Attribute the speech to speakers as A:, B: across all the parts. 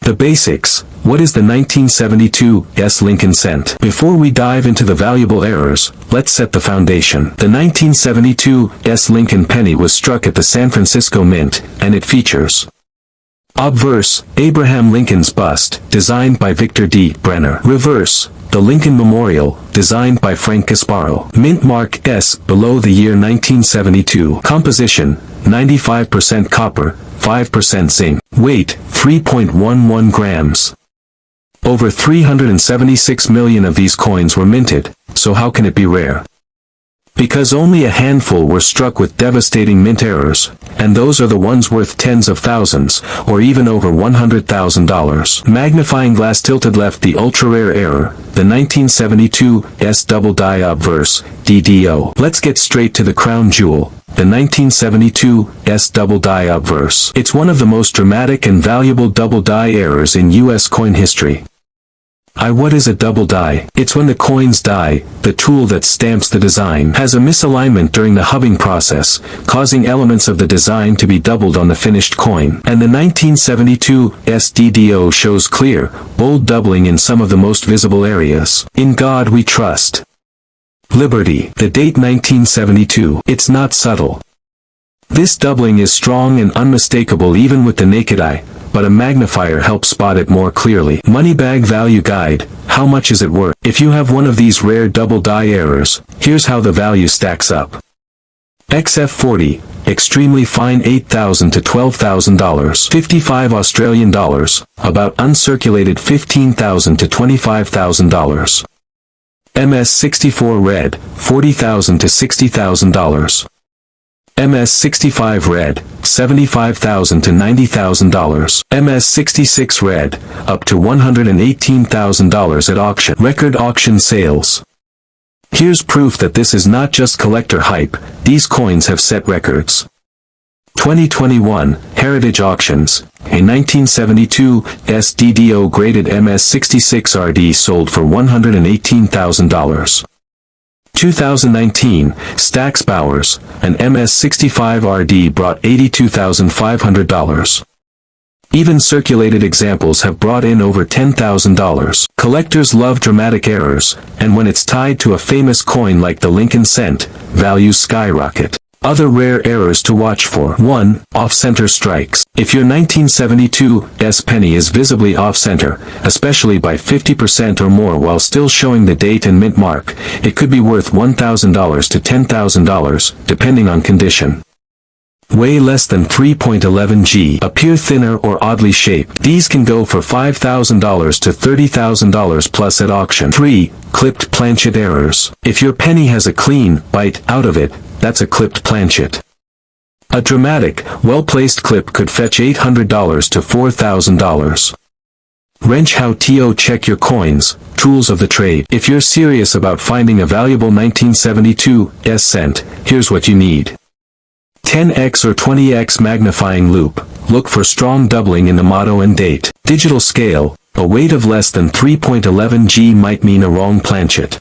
A: The basics. What is the 1972 S Lincoln cent? Before we dive into the valuable errors, let's set the foundation. The 1972 S Lincoln penny was struck at the San Francisco Mint, and it features obverse, Abraham Lincoln's bust, designed by Victor D. Brenner. Reverse, the Lincoln Memorial, designed by Frank Gasparo. Mint mark S below the year 1972. Composition, 95% copper, 5% zinc. Weight, 3.11 grams. Over 376 million of these coins were minted, so how can it be rare? Because only a handful were struck with devastating mint errors, and those are the ones worth tens of thousands, or even over $100,000. Magnifying glass tilted left the ultra-rare error, the 1972 S double die obverse, DDO. Let's get straight to the crown jewel, the 1972 S double die obverse. It's one of the most dramatic and valuable double die errors in U.S. coin history. What is a double die? It's when the coin's die, the tool that stamps the design, has a misalignment during the hubbing process, causing elements of the design to be doubled on the finished coin. And the 1972 SDDO shows clear, bold doubling in some of the most visible areas. In God we trust. Liberty. The date 1972. It's not subtle. This doubling is strong and unmistakable even with the naked eye, but a magnifier helps spot it more clearly. Money bag value guide. How much is it worth? If you have one of these rare double die errors, here's how the value stacks up. XF40, extremely fine $8,000 to $12,000. 55 Australian dollars, about uncirculated $15,000 to $25,000. MS64 red, $40,000 to $60,000. MS65 red, $75,000 to $90,000. MS66 red, up to $118,000 at auction. Record auction sales. Here's proof that this is not just collector hype, these coins have set records. 2021, Heritage Auctions, a 1972 SDDO graded MS66 RD sold for $118,000. 2019, Stax Bowers, an MS65 RD brought $82,500. Even circulated examples have brought in over $10,000. Collectors love dramatic errors, and when it's tied to a famous coin like the Lincoln cent, values skyrocket. Other rare errors to watch for. 1. Off-center strikes. If your 1972 S penny is visibly off-center, especially by 50% or more while still showing the date and mint mark, it could be worth $1,000 to $10,000, depending on condition. Weigh less than 3.11 g. Appear thinner or oddly shaped. These can go for $5,000 to $30,000 plus at auction. 3. Clipped planchet errors. If your penny has a clean bite out of it, that's a clipped planchet. A dramatic, well-placed clip could fetch $800 to $4,000. Wrench. How to check your coins, tools of the trade. If you're serious about finding a valuable 1972 S cent, here's what you need. 10x or 20x magnifying loupe. Look for strong doubling in the motto and date. Digital scale. A weight of less than 3.11 g might mean a wrong planchet.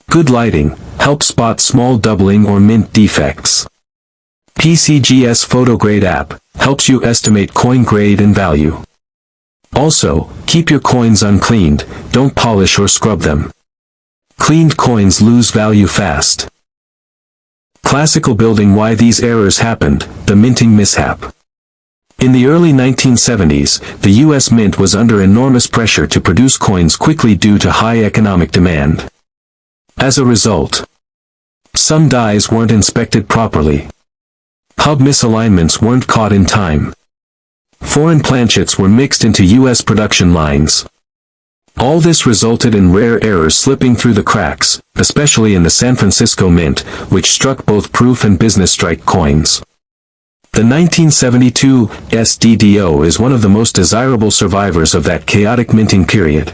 A: Good lighting. Help spot small doubling or mint defects. PCGS Photograde app helps you estimate coin grade and value. Also, keep your coins uncleaned, don't polish or scrub them. Cleaned coins lose value fast. Classical building. Why these errors happened, the minting mishap. In the early 1970s, the U.S. Mint was under enormous pressure to produce coins quickly due to high economic demand. As a result, some dies weren't inspected properly. Hub misalignments weren't caught in time. Foreign planchets were mixed into U.S. production lines. All this resulted in rare errors slipping through the cracks, especially in the San Francisco Mint, which struck both proof and business strike coins. The 1972 SDDO is one of the most desirable survivors of that chaotic minting period.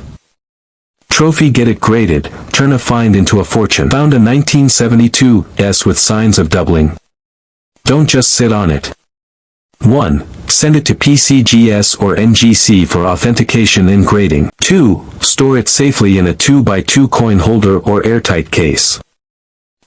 A: Trophy. Get it graded, turn a find into a fortune. Found a 1972 S with signs of doubling? Don't just sit on it. 1. Send it to PCGS or NGC for authentication and grading. 2. Store it safely in a 2x2 coin holder or airtight case.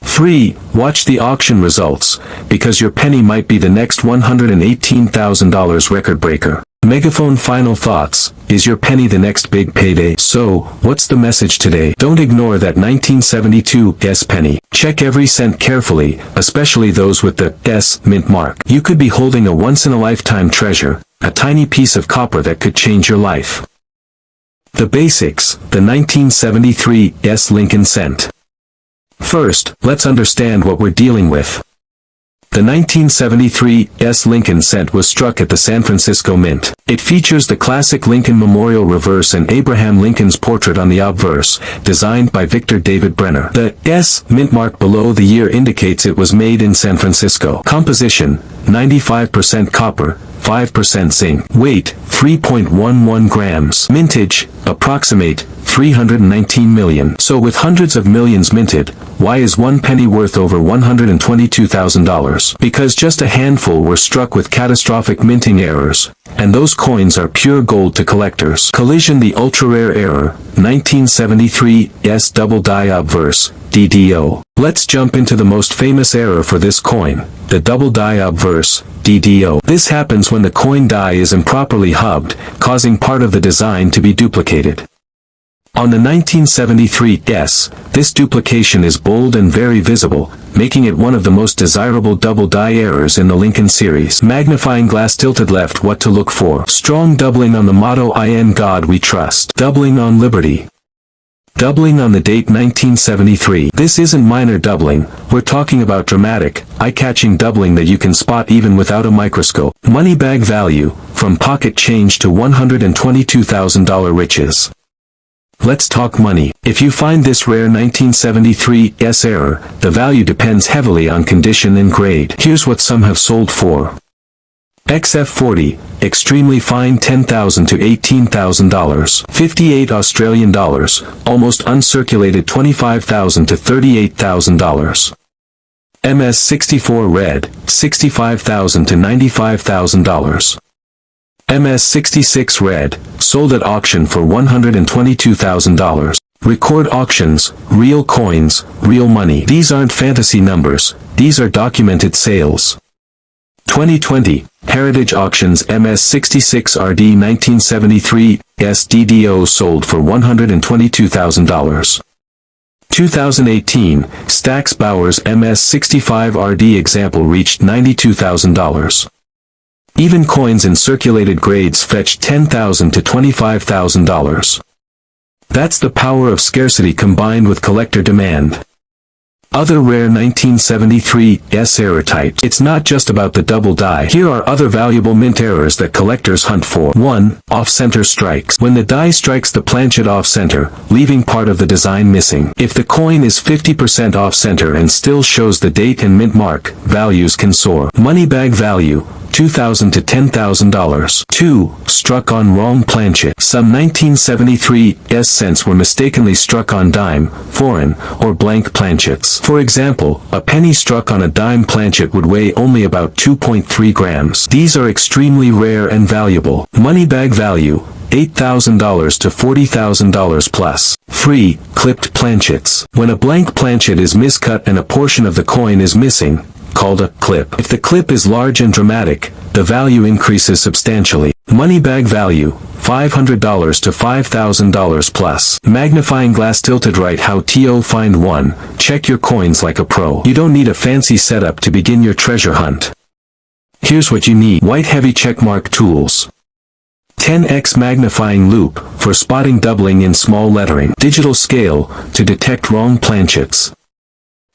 A: 3. Watch the auction results, because your penny might be the next $118,000 record breaker. Megaphone final thoughts. Is your penny the next big payday? So, what's the message today? Don't ignore that 1972 S penny. Check every cent carefully, especially those with the S mint mark. You could be holding a once-in-a-lifetime treasure, a tiny piece of copper that could change your life. The basics, the 1973 S Lincoln cent. First, let's understand what we're dealing with. The 1973 S Lincoln cent was struck at the San Francisco Mint. It features the classic Lincoln Memorial reverse and Abraham Lincoln's portrait on the obverse, designed by Victor David Brenner. The S mint mark below the year indicates it was made in San Francisco. Composition, 95% copper, 5% zinc. Weight, 3.11 grams. Mintage, approximate, 319 million. So with hundreds of millions minted, why is one penny worth over $122,000? Because just a handful were struck with catastrophic minting errors, and those coins are pure gold to collectors. Collision: the ultra-rare error, 1973 S double die obverse, DDO. Let's jump into the most famous error for this coin, the double die obverse, DDO. This happens when the coin die is improperly hubbed, causing part of the design to be duplicated. On the 1973 S, this duplication is bold and very visible, making it one of the most desirable double die errors in the Lincoln series. Magnifying glass tilted left. What to look for? Strong doubling on the motto "In God We Trust." Doubling on liberty. Doubling on the date 1973. This isn't minor doubling, we're talking about dramatic, eye-catching doubling that you can spot even without a microscope. Money bag value, from pocket change to $122,000 riches. Let's talk money. If you find this rare 1973 S error, the value depends heavily on condition and grade. Here's what some have sold for. XF40, extremely fine, $10,000 to $18,000. 58 Australian dollars, almost uncirculated, $25,000 to $38,000. MS64 red, $65,000 to $95,000. MS66 red, sold at auction for $122,000. Record auctions, real coins, real money. These aren't fantasy numbers, these are documented sales. 2020, Heritage Auctions MS66 RD 1973 SDDO sold for $122,000. 2018, Stax Bowers MS65 RD example reached $92,000. Even coins in circulated grades fetched $10,000 to $25,000. That's the power of scarcity combined with collector demand. Other rare 1973 S error types. It's not just about the double die. Here are other valuable mint errors that collectors hunt for. 1. Off-center strikes. When the die strikes the planchet off-center, leaving part of the design missing. If the coin is 50% off-center and still shows the date and mint mark, values can soar. Money bag value, $2,000 to $10,000. 2. Struck on wrong planchet. Some 1973 S cents were mistakenly struck on dime, foreign, or blank planchets. For example, a penny struck on a dime planchet would weigh only about 2.3 grams. These are extremely rare and valuable. Money bag value, $8,000 to $40,000 plus. Free, clipped planchets. When a blank planchet is miscut and a portion of the coin is missing, called a clip. If the clip is large and dramatic, the value increases substantially. Money bag value, $500 to $5,000 plus. Magnifying glass tilted right. How to find one. Check your coins like a pro. You don't need a fancy setup to begin your treasure hunt. Here's what you need. White heavy checkmark tools. 10x magnifying loupe, for spotting doubling in small lettering. Digital scale, to detect wrong planchets.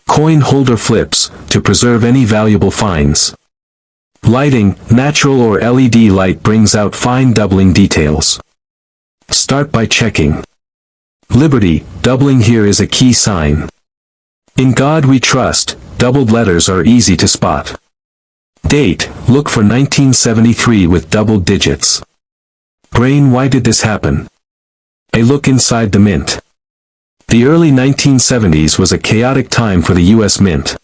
A: Coin holder flips, to preserve any valuable finds. Lighting, natural or LED light brings out fine doubling details. Start by checking. Liberty, doubling here is a key sign. In God We Trust, doubled letters are easy to spot. Date, look for 1973 with doubled digits. Brain, why did this happen? A look inside the mint. The early 1970s was a chaotic time for the U.S. Mint.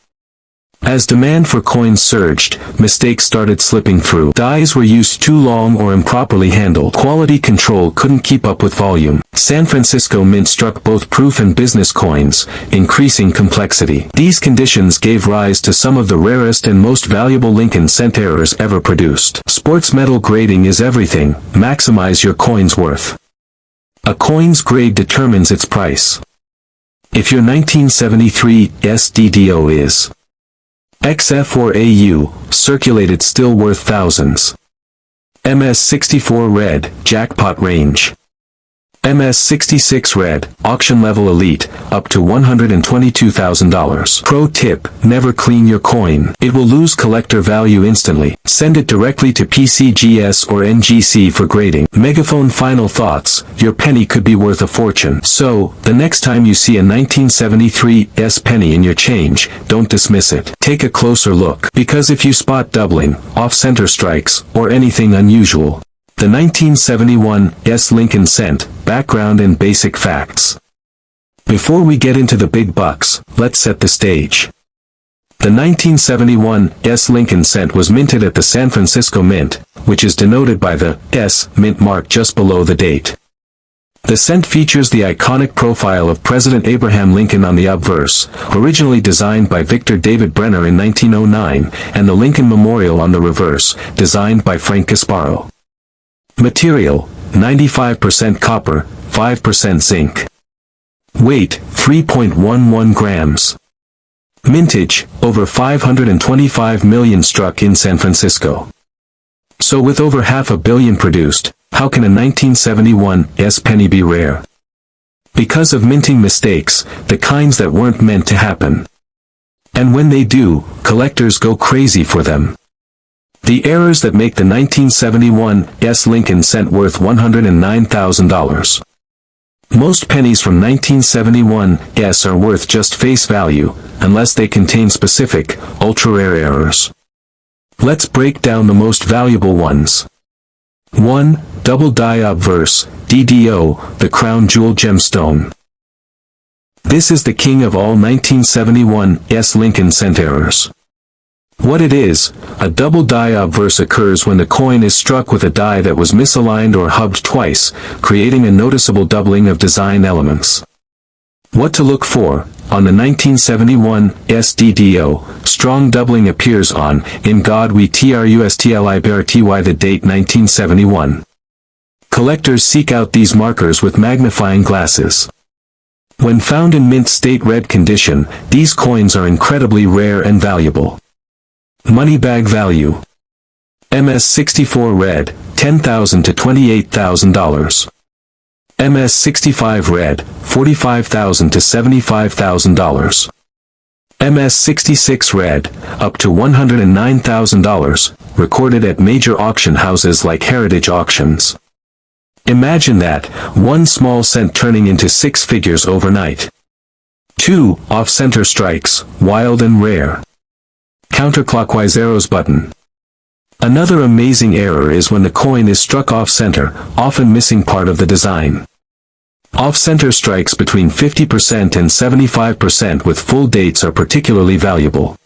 A: As demand for coins surged, mistakes started slipping through. Dies were used too long or improperly handled. Quality control couldn't keep up with volume. San Francisco Mint struck both proof and business coins, increasing complexity. These conditions gave rise to some of the rarest and most valuable Lincoln cent errors ever produced. Sports medal grading is everything. Maximize your coin's worth. A coin's grade determines its price. If your 1973 SDDO is XF or AU, circulated, still worth thousands. MS64 Red, jackpot range. MS66 Red, auction level elite, up to $122,000. Pro tip, never clean your coin. It will lose collector value instantly. Send it directly to PCGS or NGC for grading. Megaphone final thoughts, your penny could be worth a fortune. So, the next time you see a 1973 S penny in your change, don't dismiss it. Take a closer look. Because if you spot doubling, off-center strikes, or anything unusual, the 1971 S Lincoln cent, background and basic facts. Before we get into the big bucks, let's set the stage. The 1971 S Lincoln cent was minted at the San Francisco Mint, which is denoted by the S mint mark just below the date. The cent features the iconic profile of President Abraham Lincoln on the obverse, originally designed by Victor David Brenner in 1909, and the Lincoln Memorial on the reverse, designed by Frank Gasparo. Material, 95% copper, 5% zinc. Weight, 3.11 grams. Mintage, over 525 million struck in San Francisco. So with over 500 million produced, how can a 1971 S penny be rare? Because of minting mistakes, the kinds that weren't meant to happen. And when they do, collectors go crazy for them. The errors that make the 1971 S Lincoln cent worth $109,000. Most pennies from 1971 S are worth just face value, unless they contain specific, ultra-rare errors. Let's break down the most valuable ones. 1. Double die obverse, DDO, the crown jewel gemstone. This is the king of all 1971 S Lincoln cent errors. What it is, a double die obverse occurs when the coin is struck with a die that was misaligned or hubbed twice, creating a noticeable doubling of design elements. What to look for? On the 1971 SDDO, strong doubling appears on, in God we trustly bear ty the date 1971. Collectors seek out these markers with magnifying glasses. When found in mint state red condition, these coins are incredibly rare and valuable. Money bag value. MS64 Red, $10,000 to $28,000. MS65 Red, $45,000 to $75,000. MS66 Red, up to $109,000, recorded at major auction houses like Heritage Auctions. Imagine that, one small cent turning into six figures overnight. 2. Off-center strikes, wild and rare. Counterclockwise arrows button. Another amazing error is when the coin is struck off-center, often missing part of the design. Off-center strikes between 50% and 75% with full dates are particularly valuable.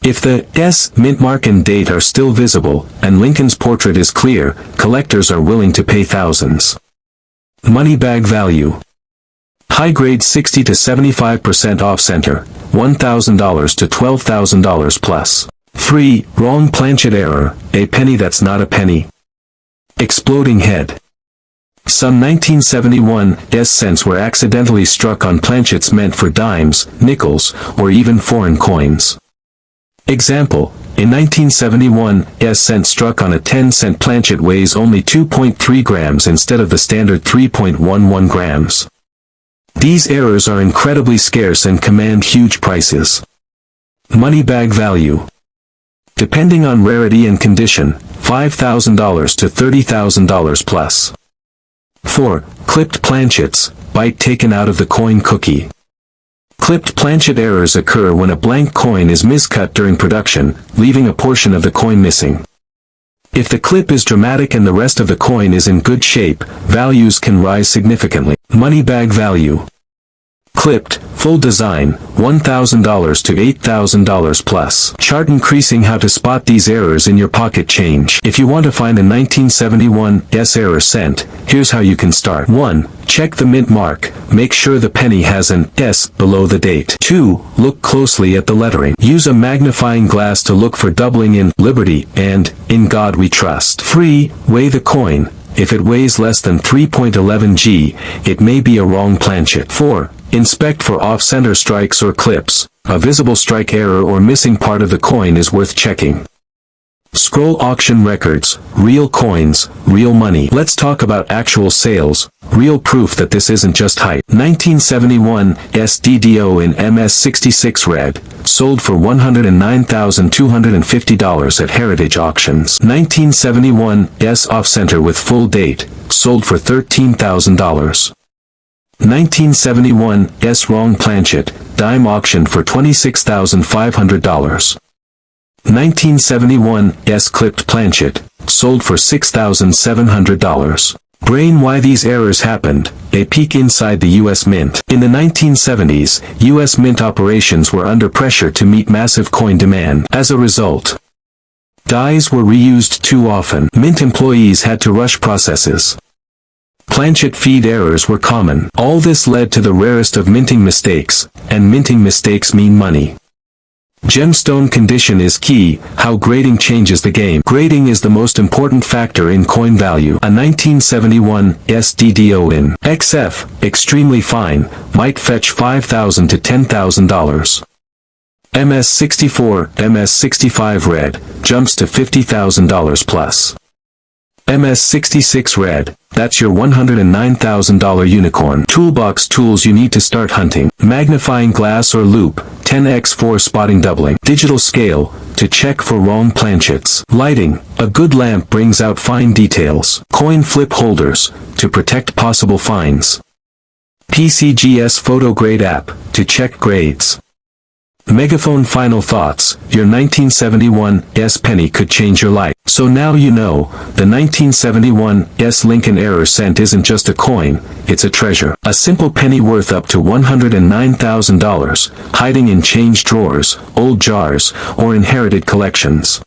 A: If the S mint mark and date are still visible, and Lincoln's portrait is clear, collectors are willing to pay thousands. Money bag value. High grade 60 to 75% off-center, $1,000 to $12,000 plus. 3. Wrong planchet error, a penny that's not a penny. Exploding head. Some 1971 S cents were accidentally struck on planchets meant for dimes, nickels, or even foreign coins. Example, a 1971 S cent struck on a 10-cent planchet weighs only 2.3 grams instead of the standard 3.11 grams. These errors are incredibly scarce and command huge prices. Money bag value. Depending on rarity and condition, $5,000 to $30,000 plus. 4. Clipped planchets, bite taken out of the coin cookie. Clipped planchet errors occur when a blank coin is miscut during production, leaving a portion of the coin missing. If the clip is dramatic and the rest of the coin is in good shape, values can rise significantly. Money bag value. Clipped, full design, $1,000 to $8,000 plus. Chart increasing. How to spot these errors in your pocket change. If you want to find a 1971 S error cent, here's how you can start. 1. Check the mint mark. Make sure the penny has an S below the date. 2. Look closely at the lettering. Use a magnifying glass to look for doubling in Liberty and In God We Trust. 3. Weigh the coin. If it weighs less than 3.11 g, it may be a wrong planchet. 4. Inspect for off-center strikes or clips. A visible strike error or missing part of the coin is worth checking. Scroll auction records, real coins, real money. Let's talk about actual sales, real proof that this isn't just hype. 1971 SDDO in MS66 red, sold for $109,250 at Heritage Auctions. 1971 S off-center with full date, sold for $13,000. 1971 S wrong planchet, dime auctioned for $26,500. 1971 S clipped planchet, sold for $6,700. Brain. Why these errors happened. A peek inside the U.S. Mint. In the 1970s, U.S. Mint operations were under pressure to meet massive coin demand. As a result, dies were reused too often. Mint employees had to rush processes. Planchet feed errors were common. All this led to the rarest of minting mistakes, and minting mistakes mean money. Gemstone condition is key. How grading changes the game. Grading is the most important factor in coin value. A 1971 SDDO in XF, extremely fine, might fetch $5,000 to $10,000. MS64, MS65 red, jumps to $50,000 plus. MS66 red, that's your $109,000 unicorn. Toolbox tools you need to start hunting. Magnifying glass or loop, 10x4 spotting doubling. Digital scale, to check for wrong planchets. Lighting, a good lamp brings out fine details. Coin flip holders, to protect possible fines. PCGS photo grade app, to check grades. Megaphone. Final thoughts. Your 1971 S penny could change your life. So now you know, the 1971 S Lincoln error cent isn't just a coin, it's a treasure. A simple penny worth up to $109,000, hiding in change drawers, old jars, or inherited collections.